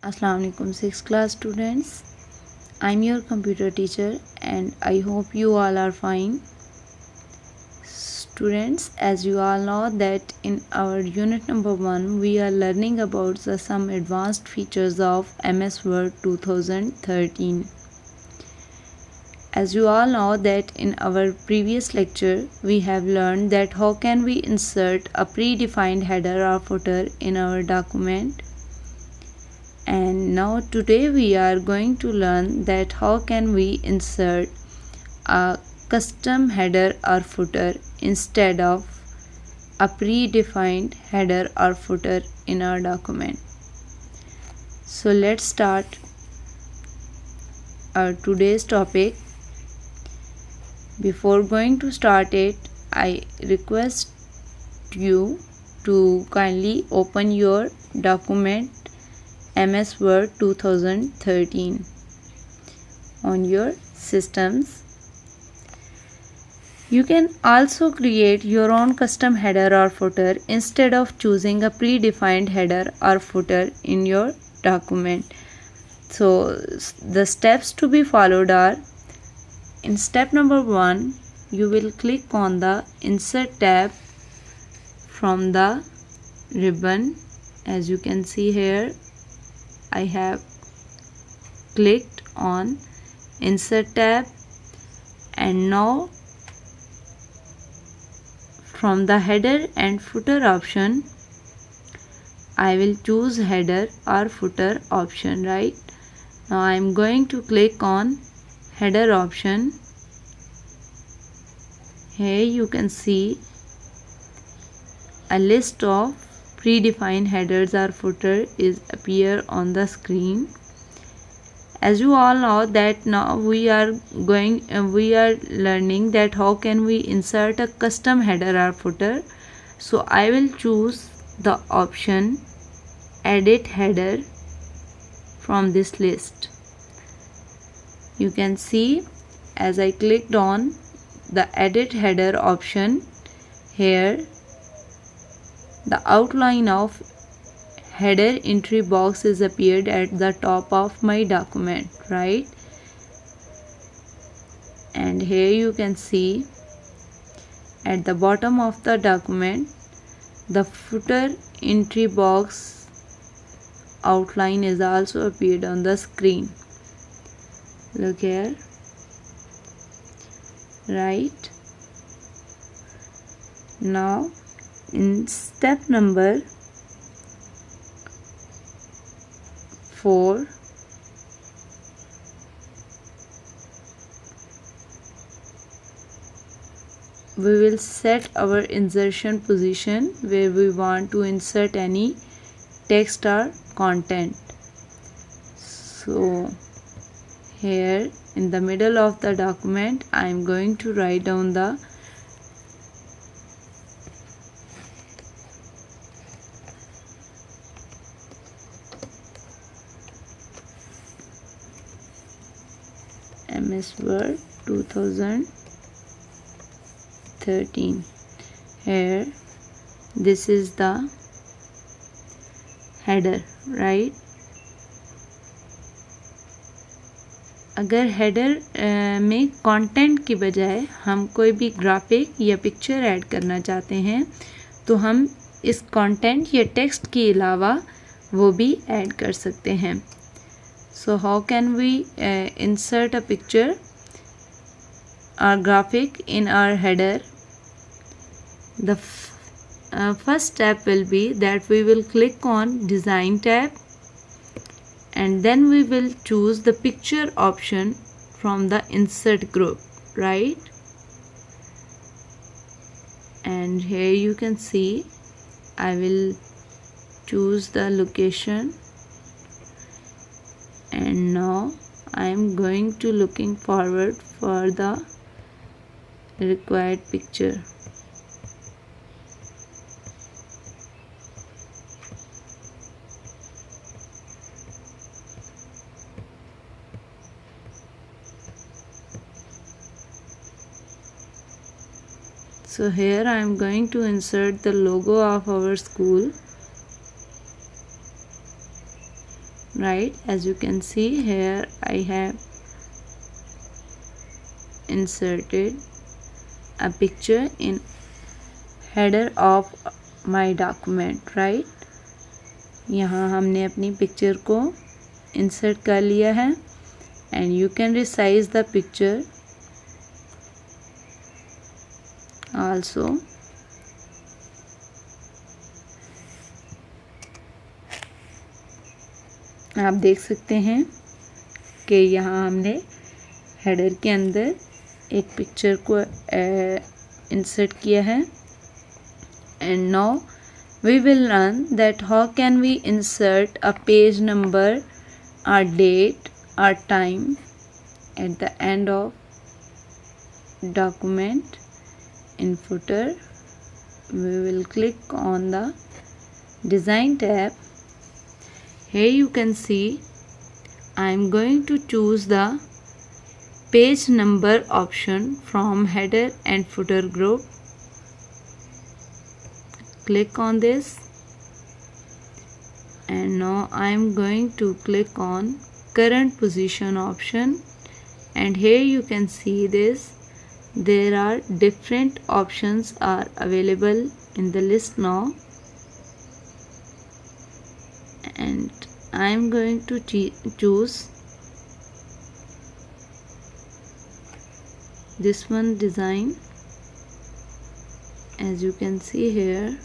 Assalamu alaikum 6th class students. I'm your computer teacher and I hope you all are fine. Students, as you all know that in our unit number 1 we are learning about some advanced features of MS Word 2013. As you all know that in our previous lecture we have learned that how can we insert a predefined header or footer in our document. And now today we are going to learn that how can we insert a custom header or footer instead of a predefined header or footer in our document. So let's start our today's topic. Before going to start it, I request you to kindly open your document MS Word 2013 on your systems. You can also create your own custom header or footer instead of choosing a predefined header or footer in your document. So the steps to be followed are: in step number 1, you will click on the Insert tab from the ribbon. As you can see here, I have clicked on Insert tab, and now from the header and footer option I will choose header or footer option. Right now I am going to click on header option. Here you can see a list of predefined headers or footer is appear on the screen. As you all know that now we are learning that how can we insert a custom header or footer. So I will choose the option edit header from this list. You can see as I clicked on the edit header option, here the outline of header entry box is appeared at the top of my document, right? And here you can see at the bottom of the document the footer entry box outline is also appeared on the screen. Look here, right? Now in step number 4, we will set our insertion position where we want to insert any text or content. So here in the middle of the document I am going to write down the MS Word 2013. Here this is the header, right? अगर header में content की बजाय हम कोई भी graphic या picture add करना चाहते हैं तो हम इस कंटेंट या टेक्स्ट के अलावा वो भी ऐड कर सकते हैं. So how can we insert a picture or graphic in our header? The first step will be that we will click on Design tab, and then we will choose the picture option from the Insert group, right? And here you can see I will choose the location, and now I am going to looking forward for the required picture. So here I am going to insert the logo of our school. right? As you can see here, I have inserted a picture in header of my document, right? यहाँ हमने अपनी picture को insert कर लिया है and you can resize the picture also. आप देख सकते हैं कि यहाँ हमने हेडर के अंदर एक पिक्चर को इंसर्ट किया है and now we will learn that how can we insert a page number, a date, a time at the end of document. In footer, we will click on the design tab. Here you can see I am going to choose the page number option from header and footer group. Click on this and now I am going to click on current position option, and here you can see this. There are different options are available in the list now, and I am going to choose this one design. As you can see here,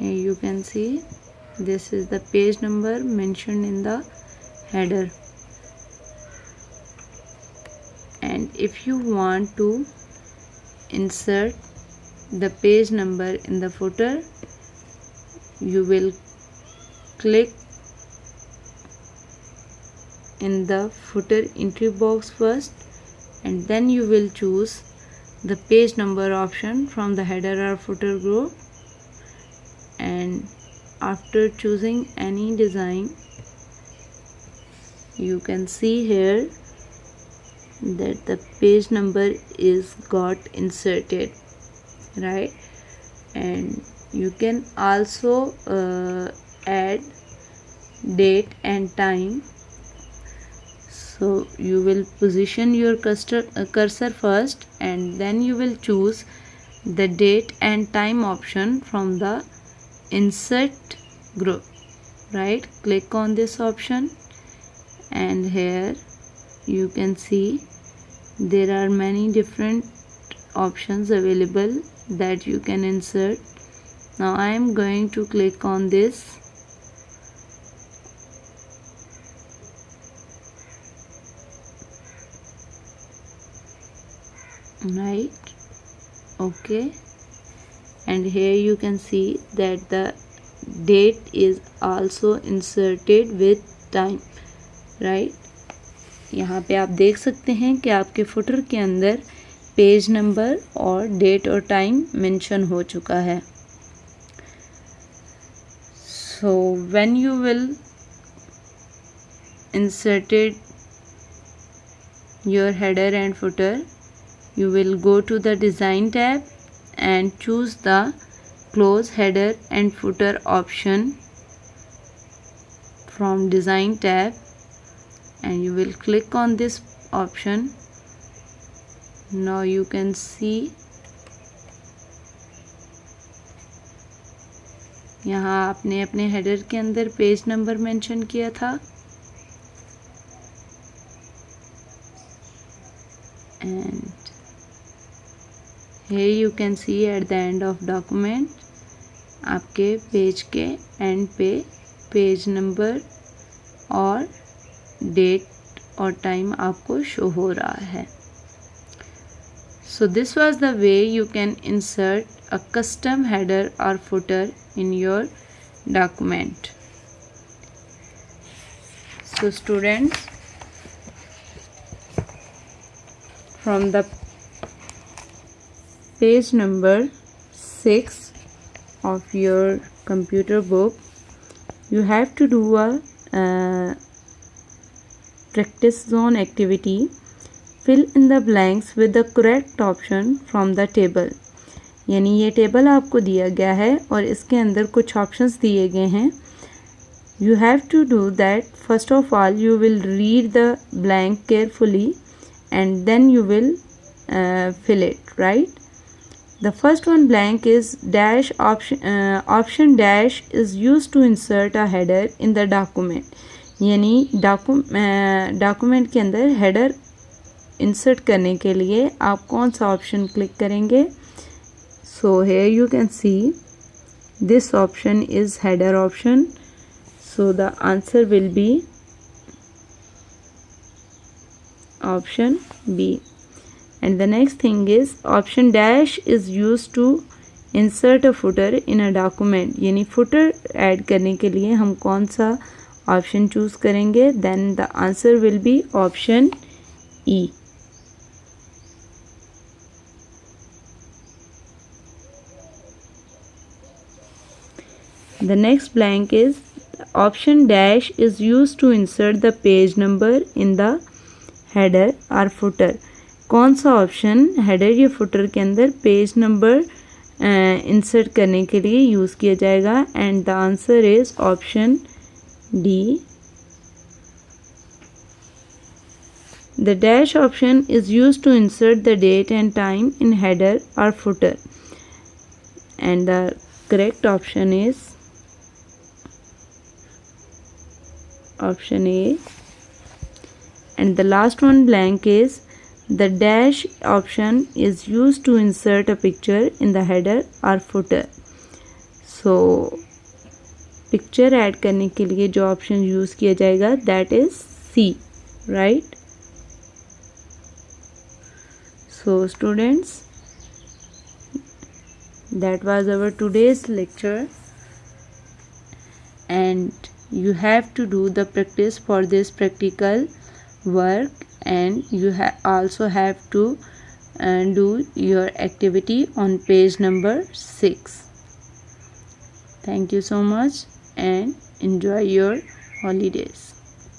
you can see this is the page number mentioned in the header, and if you want to insert the page number in the footer, you will click in the footer entry box first, and then you will choose the page number option from the header or footer group. And after choosing any design, you can see here that the page number is got inserted, right? And you can also add date and time. So you will position your cursor first, and then you will choose the date and time option from the insert group, right? Click on this option, and here you can see there are many different options available that you can insert. Now I am going to click on this, right? Okay, and here you can see that the date is also inserted with time, right? यहाँ पे आप देख सकते हैं कि आपके footer के अंदर पेज नंबर और डेट और टाइम मेंशन हो चुका है. So when you will inserted your header and footer, you will go to the design tab and choose the close header and footer option from design tab, and you will click on this option. Now you can see यहाँ आपने अपने header के अंदर page number mention किया था, and here you can see at the end of document आपके page के and पे पेज नंबर और डेट और टाइम आपको शो हो रहा है. So this was the way you can insert a custom header or footer in your document. So students, from the page number 6 of your computer book, you have to do a practice zone activity. Fill in the blanks with the correct option from the table. यानी ये table आपको दिया गया है और इसके अंदर कुछ ऑप्शंस दिए गए हैं. You have to do that. First of all, you will read the blank carefully and then you will fill it, right? The first one blank is dash option dash is used to insert a header in the document. यानी document के अंदर header insert करने के लिए आप कौन सा option click करेंगे. So here you can see this option is header option. So the answer will be option B. And the next thing is option dash is used to insert a footer in a document. यानी footer add करने के लिए हम कौन सा option choose करेंगे. Then the answer will be option E. The next blank is option dash is used to insert the page number in the header or footer. कौन सा ऑप्शन हेडर या फुटर के अंदर पेज नंबर इंसर्ट करने के लिए use किया जाएगा. And the answer is option D. The dash option is used to insert the date and time in header or footer. And the correct option is option A. And the last one blank is the dash option is used to insert a picture in the header or footer. So picture add करने के लिए जो option use किया जाएगा that is C, right? So students, that was our today's lecture and you have to do the practice for this practical work and you also have to do your activity on page number 6. Thank you so much and enjoy your holidays.